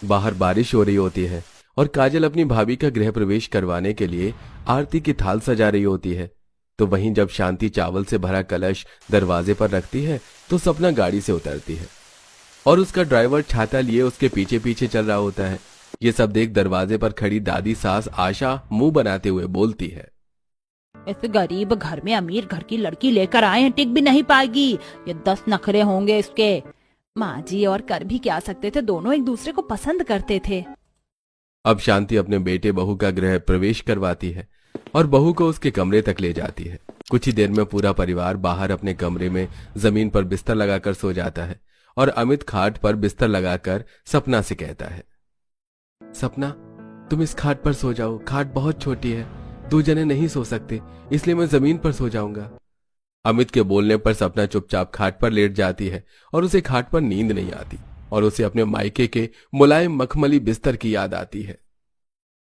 बाहर बारिश हो रही होती है और काजल अपनी भाभी का गृह प्रवेश करवाने के लिए आरती की थाल सजा रही होती है। तो वहीं जब शांति चावल से भरा कलश दरवाजे पर रखती है तो सपना गाड़ी से उतरती है और उसका ड्राइवर छाता लिए उसके पीछे पीछे चल रहा होता है। ये सब देख दरवाजे पर खड़ी दादी सास आशा मुंह बनाते हुए बोलती है, इस गरीब घर में अमीर घर की लड़की लेकर आए हैं, टिक भी नहीं पाएगी। ये 10 नखरे होंगे इसके। माँ जी और कर भी क्या सकते थे, दोनों एक दूसरे को पसंद करते थे। अब शांति अपने बेटे बहू का गृह प्रवेश करवाती है और बहू को उसके कमरे तक ले जाती है। कुछ ही देर में पूरा परिवार बाहर अपने कमरे में जमीन पर बिस्तर लगाकर सो जाता है और अमित खाट पर बिस्तर लगाकर सपना से कहता है, सपना तुम इस खाट पर सो जाओ, खाट बहुत छोटी है, 2 जने नहीं सो सकते, इसलिए मैं जमीन पर सो जाऊंगा। अमित के बोलने पर सपना चुपचाप खाट पर लेट जाती है और उसे खाट पर नींद नहीं आती और उसे अपने मायके के मुलायम मखमली बिस्तर की याद आती है।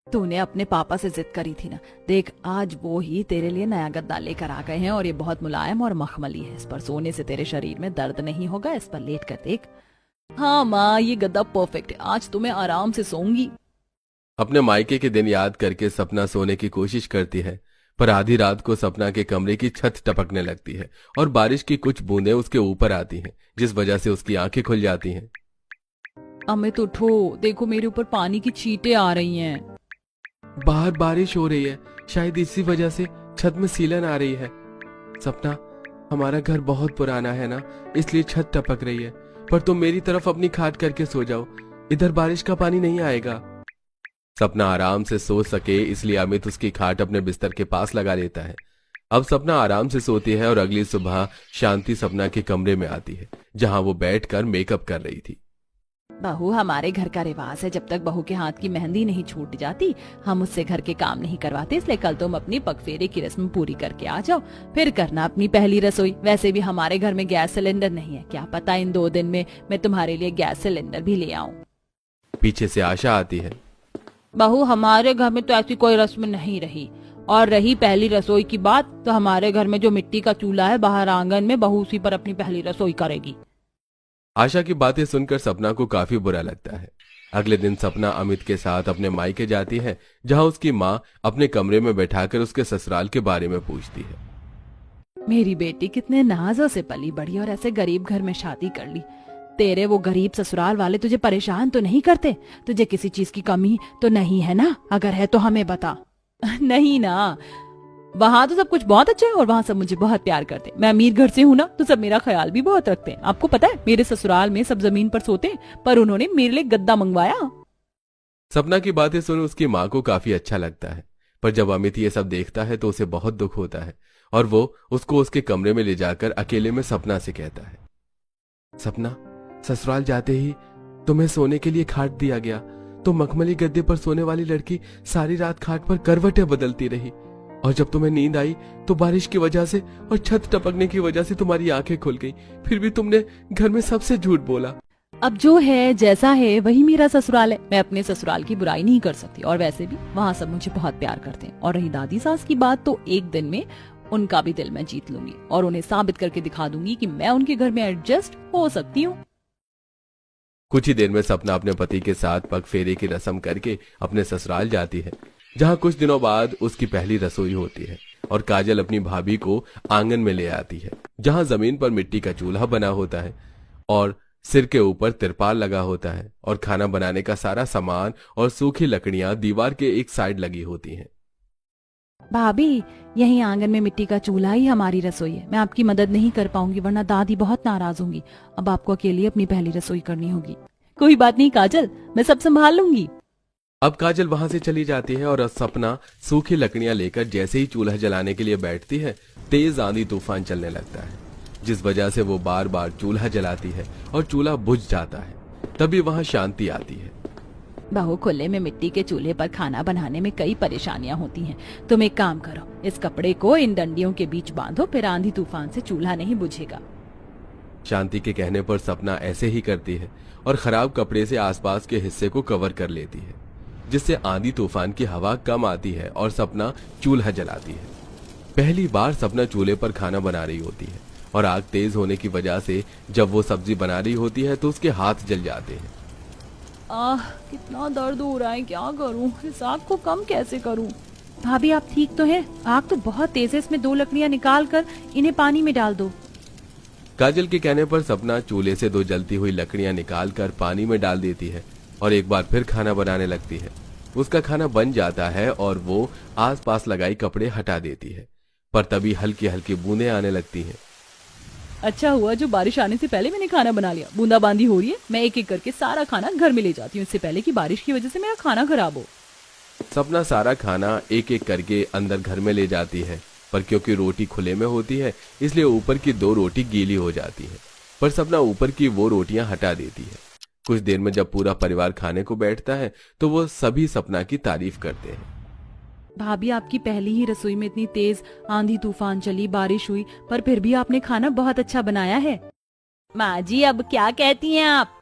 तूने अपने पापा से जिद करी थी ना, देख आज वो ही तेरे लिए नया गद्दा लेकर आ गए हैं और ये बहुत मुलायम और मखमली है। इस पर सोने से तेरे शरीर में दर्द नहीं होगा, इस पर लेट कर देख। हाँ माँ, ये गद्दा परफेक्ट है, आज तुम्हें आराम से सोऊंगी। अपने मायके के दिन याद करके सपना सोने की कोशिश करती है, पर आधी रात को सपना के कमरे की छत टपकने लगती है और बारिश की कुछ बूंदें उसके ऊपर आती हैं, जिस वजह से उसकी आंखें खुल जाती हैं। अमित उठो, देखो मेरे ऊपर पानी की छींटें आ रही हैं। बाहर बारिश हो रही है, शायद इसी वजह से छत में सीलन आ रही है। सपना, हमारा घर बहुत पुराना है ना, इसलिए छत टपक रही है, पर तुम मेरी तरफ अपनी खाट करके सो जाओ, इधर बारिश का पानी नहीं आएगा। सपना आराम से सो सके इसलिए अमित उसकी खाट अपने बिस्तर के पास लगा लेता है। अब सपना आराम से सोती है और अगली सुबह शांति सपना के कमरे में आती है, जहां वो बैठकर मेकअप कर रही थी। बहू, हमारे घर का रिवाज है, जब तक बहू के हाथ की मेहंदी नहीं छूट जाती हम उससे घर के काम नहीं करवाते, इसलिए कल तुम अपनी पगफेरे की रस्म पूरी करके आ जाओ, फिर करना अपनी पहली रसोई। वैसे भी हमारे घर में गैस सिलेंडर नहीं है, क्या पता इन 2 दिन में मैं तुम्हारे लिए गैस सिलेंडर भी ले आऊं। पीछे से आशा आती है, बहू हमारे घर में तो ऐसी कोई रस्म नहीं रही, और रही पहली रसोई की बात, तो हमारे घर में जो मिट्टी का चूल्हा है बाहर आंगन में, बहू उसी पर अपनी पहली रसोई करेगी। आशा की बातें सुनकर सपना को काफी बुरा लगता है। अगले दिन सपना अमित के साथ अपने मायके जाती है, जहां उसकी माँ अपने कमरे में बैठाकर उसके ससुराल के बारे में पूछती है। मेरी बेटी कितने नाजों से पली बढ़ी और ऐसे गरीब घर में शादी कर ली। तेरे वो गरीब ससुराल वाले तुझे परेशान तो नहीं करते? तुझे किसी चीज की कमी तो नहीं है ना? अगर है तो हमें बता। नहीं ना, वहाँ तो सब कुछ बहुत अच्छा है और वहाँ सब मुझे बहुत प्यार करते हैं। मैं अमीर घर से हूँ ना, तो सब मेरा ख्याल भी बहुत रखते हैं। आपको पता है मेरे ससुराल में सब जमीन पर सोते हैं, पर उन्होंने मेरे लिए गद्दा मंगवाया। सपना की बातें सुन उसकी माँ को काफी अच्छा लगता है, पर जब अमित ये सब देखता है तो उसे बहुत दुख होता है और वो उसको उसके कमरे में ले जाकर अकेले में सपना से कहता है, सपना, ससुराल जाते ही तुम्हें सोने के लिए खाट दिया गया, तो मखमली गद्दे पर सोने वाली लड़की सारी रात खाट पर करवटें बदलती रही, और जब तुम्हें नींद आई तो बारिश की वजह से और छत टपकने की वजह से तुम्हारी आंखें खुल गई, फिर भी तुमने घर में सबसे झूठ बोला। अब जो है जैसा है वही मेरा ससुराल है, मैं अपने ससुराल की बुराई नहीं कर सकती, और वैसे भी वहाँ सब मुझे बहुत प्यार करते हैं। और रही दादी सास की बात, तो एक दिन में उनका भी दिल मैं जीत लूंगी और उन्हें साबित करके दिखा दूंगी कि मैं उनके घर में एडजस्ट हो सकती हूँ। कुछ ही देर में सपना अपने पति के साथ पग फेरे की रस्म करके अपने ससुराल जाती है, जहां कुछ दिनों बाद उसकी पहली रसोई होती है और काजल अपनी भाभी को आंगन में ले आती है, जहां जमीन पर मिट्टी का चूल्हा बना होता है और सिर के ऊपर तिरपाल लगा होता है और खाना बनाने का सारा सामान और सूखी लकड़ियां दीवार के एक साइड लगी होती हैं। भाभी, यही आंगन में मिट्टी का चूल्हा ही हमारी रसोई है। मैं आपकी मदद नहीं कर पाऊंगी वरना दादी बहुत नाराज होंगी। अब आपको अकेले अपनी पहली रसोई करनी होगी। कोई बात नहीं काजल, मैं सब संभाल लूंगी। अब काजल वहां से चली जाती है और सपना सूखी लकड़ियां लेकर जैसे ही चूल्हा जलाने के लिए बैठती है, तेज आंधी तूफान चलने लगता है, जिस वजह से वो बार बार चूल्हा जलाती है और चूल्हा बुझ जाता है। तभी वहां शांति आती है। बहू, खुले में मिट्टी के चूल्हे पर खाना बनाने में कई परेशानियां होती हैं। तुम एक काम करो, इस कपड़े को इन डंडियों के बीच बांधो, फिर आंधी तूफान से चूल्हा नहीं बुझेगा। शांति के कहने पर सपना ऐसे ही करती है और खराब कपड़े से आसपास के हिस्से को कवर कर लेती है, जिससे आंधी तूफान की हवा कम आती है और सपना चूल्हा जलाती है। पहली बार सपना चूल्हे पर खाना बना रही होती है और आग तेज होने की वजह से जब वो सब्जी बना रही होती है तो उसके हाथ जल जाते हैं। कितना दर्द हो रहा है, क्या करूं, इस आग को कम कैसे करूं। भाभी आप ठीक तो हैं? आग तो बहुत तेज है, इसमें 2 लकड़ियां निकाल कर इन्हें पानी में डाल दो। काजल के कहने पर सपना चूल्हे से 2 जलती हुई लकड़ियां निकाल कर पानी में डाल देती है और एक बार फिर खाना बनाने लगती है। उसका खाना बन जाता है और वो आसपास लगाई कपड़े हटा देती है, पर तभी हल्की हल्की बूंदें आने लगती हैं। अच्छा हुआ जो बारिश आने से पहले मैंने खाना बना लिया। बूंदाबांदी हो रही है, मैं एक एक करके सारा खाना घर में ले जाती हूँ, इससे पहले कि बारिश की वजह से मेरा खाना खराब हो। सपना सारा खाना एक एक करके अंदर घर में ले जाती है, पर क्योंकि रोटी खुले में होती है इसलिए ऊपर की 2 रोटी गीली हो जाती है। पर सपना ऊपर की वो रोटियां हटा देती है। कुछ देर में जब पूरा परिवार खाने को बैठता है तो वो सभी सपना की तारीफ करते हैं। भाभी आपकी पहली ही रसोई में इतनी तेज आंधी तूफान चली, बारिश हुई, पर फिर भी आपने खाना बहुत अच्छा बनाया है। माँ जी अब क्या कहती हैं आप?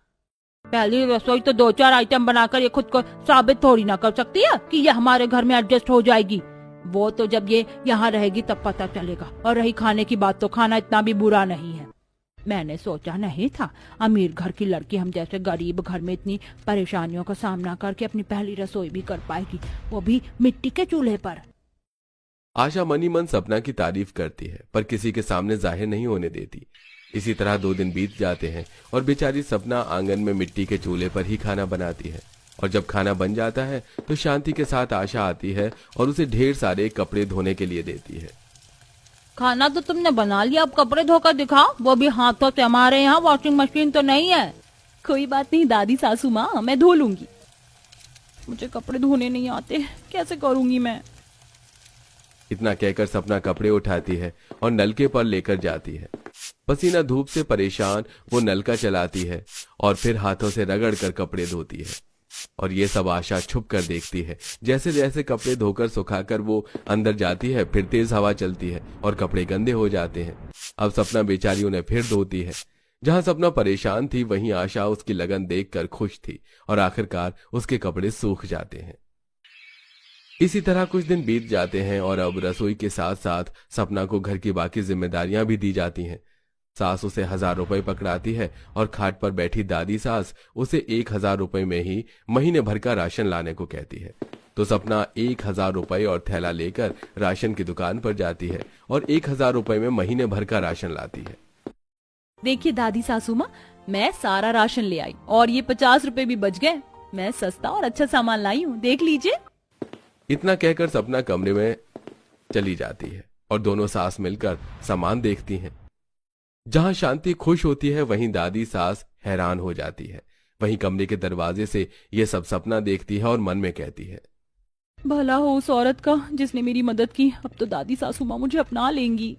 पहली रसोई तो 2-4 आइटम बनाकर ये खुद को साबित थोड़ी ना कर सकती है कि ये हमारे घर में एडजस्ट हो जाएगी। वो तो जब ये यहाँ रहेगी तब पता चलेगा। और रही खाने की बात, तो खाना इतना भी बुरा नहीं है। मैंने सोचा नहीं था अमीर घर की लड़की हम जैसे गरीब घर में इतनी परेशानियों का सामना करके अपनी पहली रसोई भी कर पाएगी, वो भी मिट्टी के चूल्हे पर। आशा मनी मन सपना की तारीफ करती है पर किसी के सामने जाहिर नहीं होने देती। इसी तरह 2 दिन बीत जाते हैं और बेचारी सपना आंगन में मिट्टी के चूल्हे पर ही खाना बनाती है। और जब खाना बन जाता है तो शांति के साथ आशा आती है और उसे ढेर सारे कपड़े धोने के लिए देती है। खाना तो तुमने बना लिया, अब कपड़े धोकर दिखाओ, वो भी हाथों से। हमारे यहाँ वॉशिंग मशीन तो नहीं है। कोई बात नहीं दादी सासू माँ, मैं धो लूंगी। मुझे कपड़े धोने नहीं आते, कैसे करूंगी मैं? इतना कहकर सपना कपड़े उठाती है और नलके पर लेकर जाती है। पसीना धूप से परेशान वो नलका चलाती है और फिर हाथों से रगड़ कर कपड़े धोती है। और ये सब आशा छुप कर देखती है। जैसे जैसे कपड़े धोकर सुखाकर वो अंदर जाती है, फिर तेज हवा चलती है और कपड़े गंदे हो जाते हैं। अब सपना बेचारी उन्हें फिर धोती है। जहां सपना परेशान थी वहीं आशा उसकी लगन देखकर खुश थी और आखिरकार उसके कपड़े सूख जाते हैं। इसी तरह कुछ दिन बीत जाते हैं और अब रसोई के साथ साथ सपना को घर की बाकी जिम्मेदारियां भी दी जाती हैं। सास उसे 1000 रुपए पकड़ाती है और खाट पर बैठी दादी सास उसे 1000 रुपए में ही महीने भर का राशन लाने को कहती है। तो सपना 1000 रुपए और थैला लेकर राशन की दुकान पर जाती है और 1000 रुपए में महीने भर का राशन लाती है। देखिए दादी सासू माँ, मैं सारा राशन ले आई और ये 50 रुपए भी बच गए। मैं सस्ता और अच्छा सामान लाई हूँ, देख लीजिए। इतना कहकर सपना कमरे में चली जाती है और दोनों सास मिलकर सामान देखती हैं। जहां शांति खुश होती है वहीं दादी सास हैरान हो जाती है। वहीं कमरे के दरवाजे से ये सब सपना देखती है और मन में कहती है, भला हो उस औरत का जिसने मेरी मदद की। अब तो दादी सासू माँ मुझे अपना लेंगी।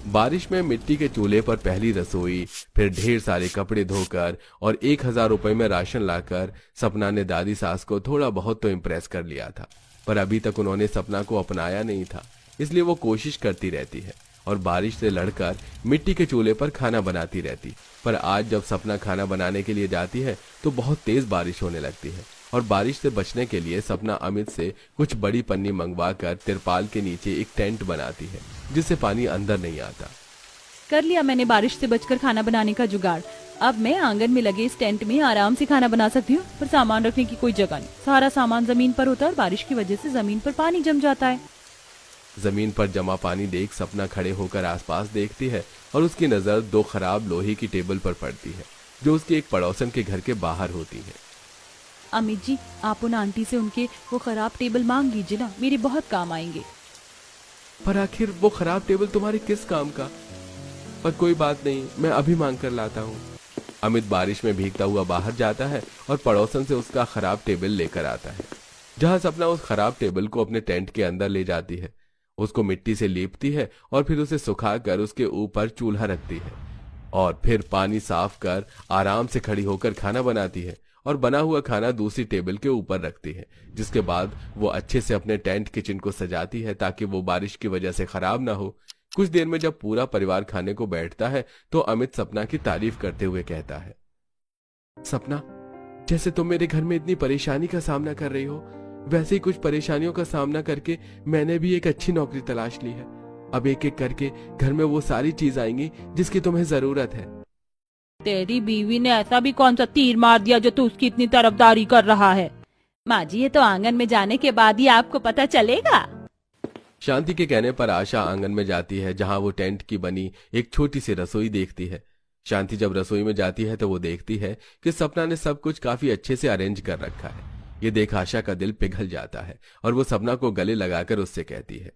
बारिश में मिट्टी के चूल्हे पर पहली रसोई, फिर ढेर सारे कपड़े धोकर और 1000 रुपए में राशन लाकर सपना ने दादी सास को थोड़ा बहुत तो इम्प्रेस कर लिया था। पर अभी तक उन्होंने सपना को अपनाया नहीं था, इसलिए वो कोशिश करती रहती है और बारिश से लड़कर मिट्टी के चूल्हे पर खाना बनाती रहती। पर आज जब सपना खाना बनाने के लिए जाती है तो बहुत तेज बारिश होने लगती है और बारिश से बचने के लिए सपना अमित से कुछ बड़ी पन्नी मंगवा कर तिरपाल के नीचे एक टेंट बनाती है जिससे पानी अंदर नहीं आता। कर लिया मैंने बारिश से बचकर खाना बनाने का जुगाड़। अब मैं आंगन में लगे इस टेंट में आराम से खाना बना सकती हूँ, पर सामान रखने की कोई जगह नहीं। सारा सामान जमीन पर होता है और बारिश की वजह से जमीन पर पानी जम जाता है। जमीन पर जमा पानी देख सपना खड़े होकर आसपास देखती है और उसकी नजर 2 खराब लोहे की टेबल पर पड़ती है जो उसके एक पड़ोसन के घर के बाहर होती है। अमित जी, आप उन आंटी से उनके वो खराब टेबल मांग लीजिए ना, मेरे बहुत काम आएंगे। पर आखिर वो खराब टेबल तुम्हारे किस काम का? पर कोई बात नहीं, मैं अभी मांग कर लाता हूँ। अमित बारिश में भीगता हुआ बाहर जाता है और पड़ोसन से उसका खराब टेबल लेकर आता है। जहां सपना उस खराब टेबल को अपने टेंट के अंदर ले जाती है, उसको मिट्टी से लीपती है और फिर उसे सुखाकर उसके ऊपर चूल्हा रखती है और फिर पानी साफ कर आराम से खड़ी होकर खाना बनाती है और बना हुआ खाना दूसरी टेबल के ऊपर रखती है। जिसके बाद वो अच्छे से अपने टेंट किचन को सजाती है ताकि वो बारिश की वजह से खराब ना हो। कुछ देर में जब पूरा परिवार खाने को बैठता है तो अमित सपना की तारीफ करते हुए कहता है, सपना, जैसे तुम मेरे घर में इतनी परेशानी का सामना कर रही हो, वैसे ही कुछ परेशानियों का सामना करके मैंने भी एक अच्छी नौकरी तलाश ली है। अब एक एक करके घर में वो सारी चीज आएंगी जिसकी तुम्हें जरूरत है। तेरी बीवी ने ऐसा भी कौन सा तीर मार दिया जो तू उसकी इतनी तरफदारी कर रहा है? माँ जी, ये तो आंगन में जाने के बाद ही आपको पता चलेगा। शांति के कहने पर आशा आंगन में जाती है, जहां वो टेंट की बनी एक छोटी सी रसोई देखती है। शांति जब रसोई में जाती है तो वो देखती है कि सपना ने सब कुछ काफी अच्छे से अरेंज कर रखा है। ये देख आशा का दिल पिघल जाता है और वो सपना को गले लगाकर उससे कहती है,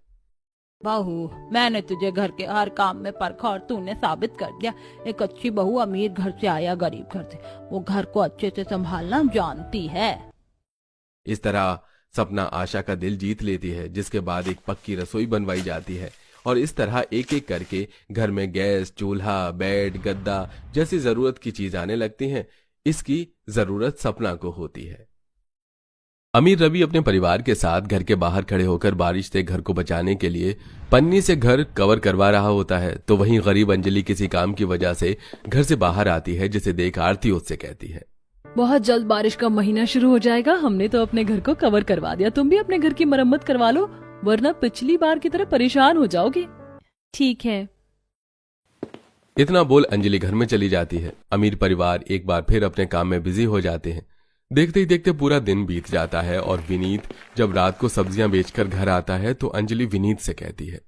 बहू, मैंने तुझे घर के हर काम में परखा और तूने साबित कर दिया। एक अच्छी बहू अमीर घर से आया गरीब घर से, वो घर को अच्छे से संभालना जानती है। इस तरह सपना आशा का दिल जीत लेती है, जिसके बाद एक पक्की रसोई बनवाई जाती है और इस तरह एक एक करके घर में गैस, चूल्हा, बेड, गद्दा जैसी जरूरत की चीज आने लगती हैं। इसकी जरूरत सपना को होती है। अमीर रवि अपने परिवार के साथ घर के बाहर खड़े होकर बारिश से घर को बचाने के लिए पन्नी से घर कवर करवा रहा होता है, तो वहीं गरीब अंजलि किसी काम की वजह से घर से बाहर आती है, जिसे देख आरती उससे कहती है, बहुत जल्द बारिश का महीना शुरू हो जाएगा। हमने तो अपने घर को कवर करवा दिया, तुम भी अपने घर की मरम्मत करवा लो, वरना पिछली बार की तरह परेशान हो जाओगे। ठीक है। इतना बोल अंजलि घर में चली जाती है। अमीर परिवार एक बार फिर अपने काम में बिजी हो जाते हैं। देखते ही देखते पूरा दिन बीत जाता है और विनीत जब रात को सब्जियां बेचकर घर आता है तो अंजलि विनीत से कहती है,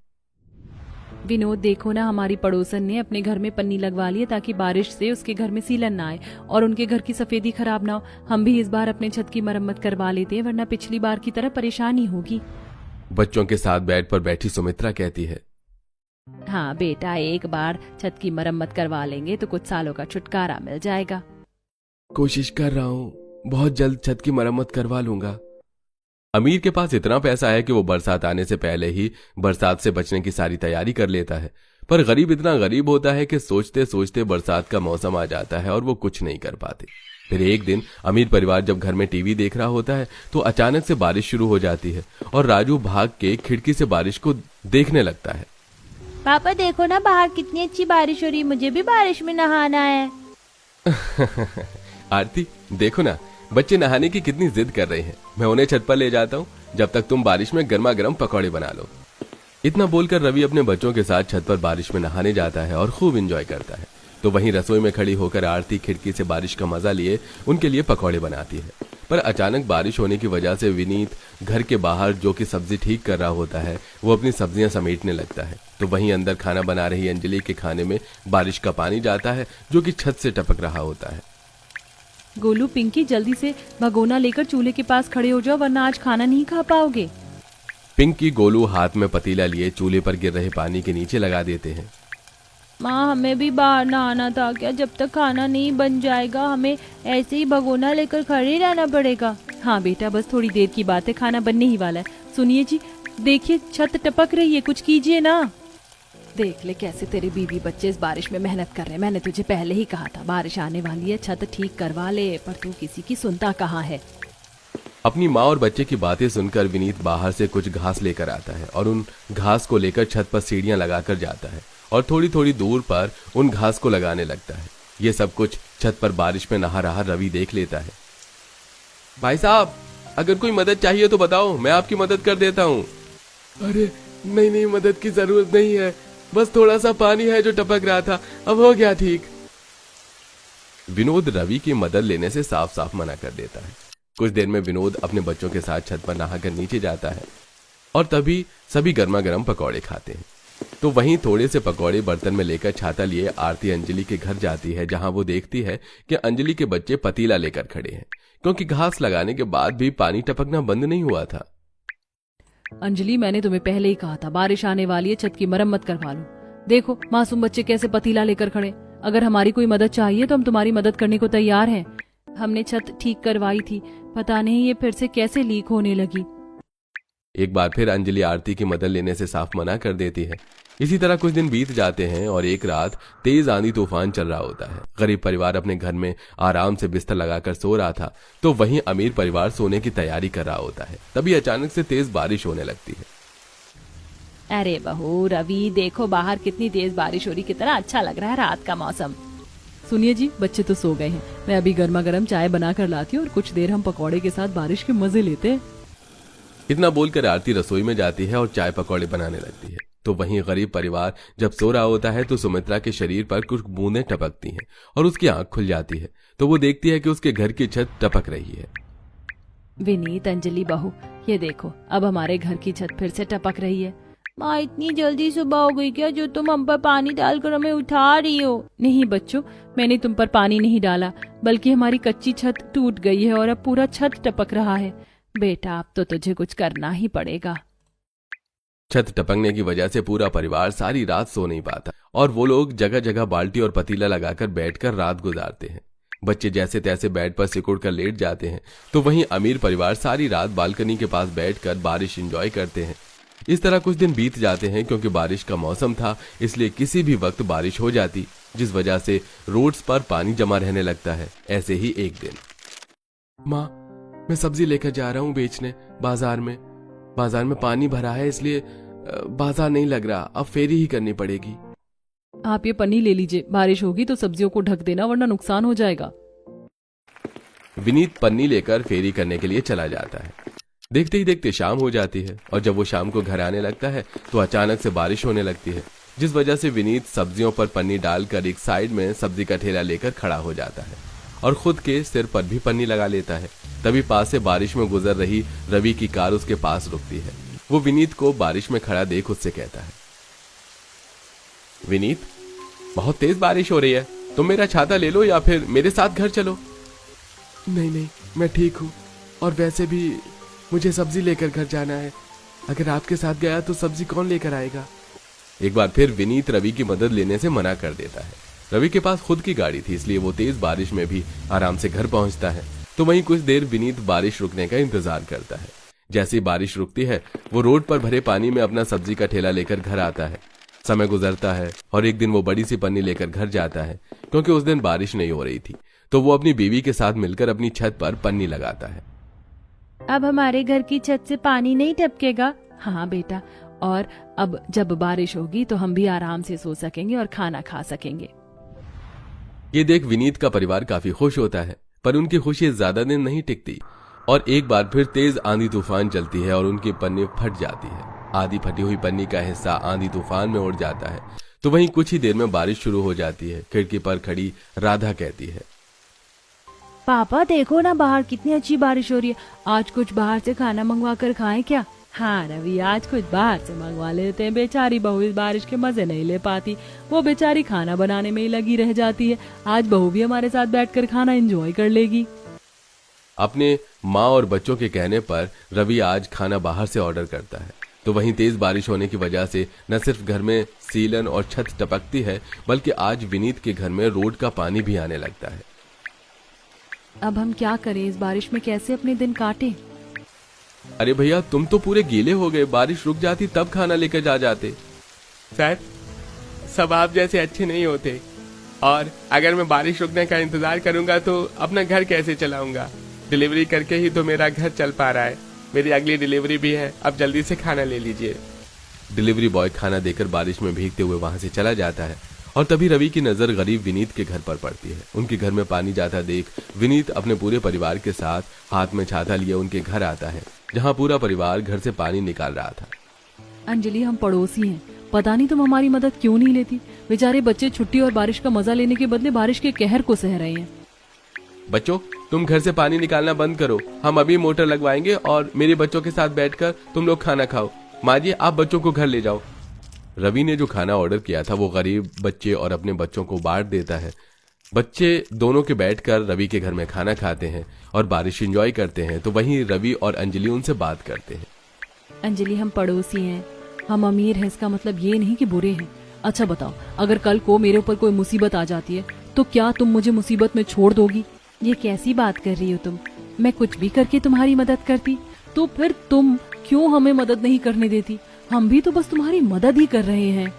विनोद, देखो ना, हमारी पड़ोसन ने अपने घर में पन्नी लगवा ली है ताकि बारिश से उसके घर में सीलन ना आए और उनके घर की सफेदी खराब ना हो। हम भी इस बार अपने छत की मरम्मत करवा लेते हैं, वरना पिछली बार की तरह परेशानी होगी। बच्चों के साथ बेड पर बैठी सुमित्रा कहती है, हाँ बेटा, एक बार छत की मरम्मत करवा लेंगे तो कुछ सालों का छुटकारा मिल जाएगा। कोशिश कर रहा हूँ, बहुत जल्द छत की मरम्मत करवा लूंगा। अमीर के पास इतना पैसा है कि वो बरसात आने से पहले ही बरसात से बचने की सारी तैयारी कर लेता है, पर गरीब इतना गरीब होता है कि सोचते सोचते बरसात का मौसम आ जाता है और वो कुछ नहीं कर पाते। फिर एक दिन अमीर परिवार जब घर में टीवी देख रहा होता है तो अचानक से बारिश शुरू हो जाती है और राजू भाग के खिड़की से बारिश को देखने लगता है। पापा देखो ना, बाहर कितनी अच्छी बारिश हो रही, मुझे भी बारिश में नहाना है। आरती, देखो ना, बच्चे नहाने की कितनी जिद कर रहे हैं। मैं उन्हें छत पर ले जाता हूँ, जब तक तुम बारिश में गर्मा गर्म पकौड़े बना लो। इतना बोलकर रवि अपने बच्चों के साथ छत पर बारिश में नहाने जाता है और खूब एंजॉय करता है। तो वहीं रसोई में खड़ी होकर आरती खिड़की से बारिश का मजा लिए उनके लिए पकौड़े बनाती है। पर अचानक बारिश होने की वजह से विनीत घर के बाहर, जो कि सब्जी ठीक कर रहा होता है, वो अपनी सब्जियां समेटने लगता है। तो वहीं अंदर खाना बना रही अंजलि के खाने में बारिश का पानी जाता है, जो कि छत से टपक रहा होता है। गोलू, पिंकी, जल्दी से भगोना लेकर चूल्हे के पास खड़े हो जाओ, वरना आज खाना नहीं खा पाओगे। पिंकी गोलू हाथ में पतीला लिए चूल्हे पर गिर रहे पानी के नीचे लगा देते हैं। माँ, हमें भी बाहर नहाना था क्या? जब तक खाना नहीं बन जाएगा हमें ऐसे ही भगोना लेकर खड़े रहना पड़ेगा। हाँ बेटा, बस थोड़ी देर की बात है, खाना बनने ही वाला है। सुनिए जी, देखिए छत टपक रही है, कुछ कीजिए ना। देख ले कैसे तेरे बीवी बच्चे इस बारिश में मेहनत कर रहे हैं। मैंने तुझे पहले ही कहा था बारिश आने वाली है, छत ठीक करवा ले, पर तू किसी की सुनता कहाँ है। अपनी माँ और बच्चे की बातें सुनकर विनीत बाहर से कुछ घास लेकर आता है और उन घास को लेकर छत पर सीढ़ियां लगाकर जाता है और थोड़ी थोड़ी दूर पर उन घास को लगाने लगता है। ये सब कुछ छत पर बारिश में नहा रहा रवि देख लेता है। भाई साहब, अगर कोई मदद चाहिए तो बताओ, मैं आपकी मदद कर देता हूँ। अरे नहीं, मदद की जरूरत नहीं है, बस थोड़ा सा पानी है जो टपक रहा था, अब हो गया ठीक। विनोद रवि की मदद लेने से साफ साफ मना कर देता है। कुछ देर में विनोद अपने बच्चों के साथ छत पर नहाकर नीचे जाता है और तभी सभी गर्मा गर्म पकौड़े खाते हैं। तो वहीं थोड़े से पकौड़े बर्तन में लेकर छाता लिए आरती अंजलि के घर जाती है, जहां वो देखती है कि अंजलि के बच्चे पतीला लेकर खड़े हैं, क्योंकि घास लगाने के बाद भी पानी टपकना बंद नहीं हुआ था। अंजलि, मैंने तुम्हें पहले ही कहा था बारिश आने वाली है, छत की मरम्मत करवा लो। देखो मासूम बच्चे कैसे पतीला लेकर खड़े। अगर हमारी कोई मदद चाहिए तो हम तुम्हारी मदद करने को तैयार हैं। हमने छत ठीक करवाई थी, पता नहीं ये फिर से कैसे लीक होने लगी। एक बार फिर अंजलि आरती की मदद लेने से साफ मना कर देती है। इसी तरह कुछ दिन बीत जाते हैं और एक रात तेज आंधी तूफान चल रहा होता है। गरीब परिवार अपने घर में आराम से बिस्तर लगाकर सो रहा था, तो वहीं अमीर परिवार सोने की तैयारी कर रहा होता है। तभी अचानक से तेज बारिश होने लगती है। अरे बहू रवि, देखो बाहर कितनी तेज बारिश हो रही, कितना अच्छा लग रहा है रात का मौसम। सुनिए जी, बच्चे तो सो गए हैं, मैं अभी गर्मा गर्म चाय बना कर लाती हूँ और कुछ देर हम पकौड़े के साथ बारिश के मजे लेते हैं। इतना बोलकर आरती रसोई में जाती है और चाय पकौड़े बनाने लगती है। तो वहीं गरीब परिवार जब सो रहा होता है तो सुमित्रा के शरीर पर कुछ बूंदें टपकती हैं और उसकी आंख खुल जाती है। तो वो देखती है कि उसके घर की छत टपक रही है। विनीत, अंजलि बहू, ये देखो, अब हमारे घर की छत फिर से टपक रही है। माँ, इतनी जल्दी सुबह हो गई क्या जो तुम हम पर पानी डालकर हमें उठा रही हो? नहीं बच्चों, मैंने तुम पर पानी नहीं डाला, बल्कि हमारी कच्ची छत टूट गई है और अब पूरा छत टपक रहा है। बेटा, अब तो तुझे कुछ करना ही पड़ेगा। छत टपकने की वजह से पूरा परिवार सारी रात सो नहीं पाता और वो लोग जगह जगह बाल्टी और पतीला लगाकर बैठकर रात गुजारते हैं। बच्चे जैसे तैसे बेड पर सिकुड़ कर लेट जाते हैं, तो वहीं अमीर परिवार सारी रात बालकनी के पास बैठकर बारिश एंजॉय करते हैं। इस तरह कुछ दिन बीत जाते हैं। क्योंकि बारिश का मौसम था, इसलिए किसी भी वक्त बारिश हो जाती, जिस वजह से रोड्स पर पानी जमा रहने लगता है। ऐसे ही एक दिन, माँ, मैं सब्जी लेकर जा रहा हूँ बेचने बाजार में पानी भरा है, इसलिए बाजार नहीं लग रहा, अब फेरी ही करनी पड़ेगी। आप ये पन्नी ले लीजिए, बारिश होगी तो सब्जियों को ढक देना, वरना नुकसान हो जाएगा। विनीत पन्नी लेकर फेरी करने के लिए चला जाता है। देखते ही देखते शाम हो जाती है और जब वो शाम को घर आने लगता है तो अचानक से बारिश होने लगती है, जिस वजह से विनीत सब्जियों पर पन्नी डालकर एक साइड में सब्जी का ठेला लेकर खड़ा हो जाता है और खुद के सिर पर भी पन्नी लगा लेता है। तभी पास से बारिश में गुजर रही रवि की कार उसके पास रुकती है। वो विनीत को बारिश में खड़ा देख उससे कहता है, विनीत, बहुत तेज बारिश हो रही है, तुम मेरा छाता ले लो या फिर मेरे साथ घर चलो। नहीं, मैं ठीक हूँ, और वैसे भी मुझे सब्जी लेकर घर जाना है। अगर आपके साथ गया तो सब्जी कौन लेकर आएगा? एक बार फिर विनीत रवि की मदद लेने से मना कर देता है। रवि के पास खुद की गाड़ी थी, इसलिए वो तेज बारिश में भी आराम से घर पहुंचता है। तो वहीं कुछ देर विनीत बारिश रुकने का इंतजार करता है। जैसे ही बारिश रुकती है, वो रोड पर भरे पानी में अपना सब्जी का ठेला लेकर घर आता है। समय गुजरता है और एक दिन वो बड़ी सी पन्नी लेकर घर जाता है। क्योंकि उस दिन बारिश नहीं हो रही थी, तो वो अपनी बीवी के साथ मिलकर अपनी छत पर पन्नी लगाता है। अब हमारे घर की छत से पानी नहीं टपकेगा? हाँ बेटा, और अब जब बारिश होगी तो हम भी आराम से सो सकेंगे और खाना खा सकेंगे। ये देख विनीत का परिवार काफी खुश होता है, पर उनकी खुशी ज्यादा दिन नहीं टिकती और एक बार फिर तेज आंधी तूफान चलती है और उनकी पन्नी फट जाती है। आधी फटी हुई पन्नी का हिस्सा आंधी तूफान में उड़ जाता है। तो वहीं कुछ ही देर में बारिश शुरू हो जाती है। खिड़की पर खड़ी राधा कहती है, पापा देखो ना, बाहर कितनी अच्छी बारिश हो रही है। आज कुछ बाहर से खाना मंगवा कर खाएं क्या? हाँ रवि, आज कुछ बाहर से मंगवा लेते हैं। बेचारी बहू इस बारिश के मजे नहीं ले पाती, वो बेचारी खाना बनाने में ही लगी रह जाती है। आज बहू भी हमारे साथ बैठकर खाना एंजॉय कर लेगी। अपने माँ और बच्चों के कहने पर रवि आज खाना बाहर से ऑर्डर करता है। तो वहीं तेज बारिश होने की वजह से न सिर्फ घर में सीलन और छत टपकती है, बल्कि आज विनीत के घर में रोड का पानी भी आने लगता है। अब हम क्या करें? इस बारिश में कैसे अपने दिन काटें? अरे भैया, तुम तो पूरे गीले हो गए, बारिश रुक जाती तब खाना लेकर जा जाते। सर, सब आप जैसे अच्छे नहीं होते, और अगर मैं बारिश रुकने का इंतजार करूंगा तो अपना घर कैसे चलाऊंगा? डिलीवरी करके ही तो मेरा घर चल पा रहा है। मेरी अगली डिलीवरी भी है, अब जल्दी से खाना ले लीजिए। डिलीवरी बॉय खाना देकर बारिश में भीगते हुए वहां से चला जाता है और तभी रवि की नजर गरीब विनीत के घर पर पड़ती है। उनके घर में पानी जाता देख विनीत अपने पूरे परिवार के साथ हाथ में छाता लिए उनके घर आता है, जहां पूरा परिवार घर से पानी निकाल रहा था। अंजलि, हम पड़ोसी हैं, पता नहीं तुम हमारी मदद क्यों नहीं लेती। बेचारे बच्चे छुट्टी और बारिश का मजा लेने के बदले बारिश के कहर को सह रहे हैं। बच्चों, तुम घर से पानी निकालना बंद करो, हम अभी मोटर लगवाएंगे और मेरे बच्चों के साथ बैठकर तुम लोग खाना खाओ। माँ जी, आप बच्चों को घर ले जाओ। रवि ने जो खाना ऑर्डर किया था वो गरीब बच्चे और अपने बच्चों को बांट देता है। बच्चे दोनों के बैठकर रवि के घर में खाना खाते हैं और बारिश एंजॉय करते हैं। तो वहीं रवि और अंजलि उनसे बात करते हैं। अंजलि, हम पड़ोसी हैं, हम अमीर हैं, इसका मतलब ये नहीं कि बुरे हैं। अच्छा बताओ, अगर कल को मेरे ऊपर कोई मुसीबत आ जाती है तो क्या तुम मुझे मुसीबत में छोड़ दोगी? ये कैसी बात कर रही हो तुम? मैं कुछ भी करके तुम्हारी मदद करती, तो फिर तुम क्यों हमें मदद नहीं करने देती? हम भी तो बस तुम्हारी मदद ही कर रहे हैं।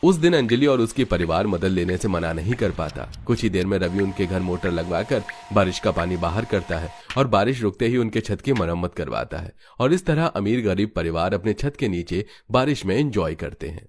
उस दिन अंजलि और उसकी परिवार मदद लेने से मना नहीं कर पाता। कुछ ही देर में रवि उनके घर मोटर लगवाकर बारिश का पानी बाहर करता है और बारिश रुकते ही उनके छत की मरम्मत करवाता है। और इस तरह अमीर गरीब परिवार अपने छत के नीचे बारिश में एंजॉय करते हैं।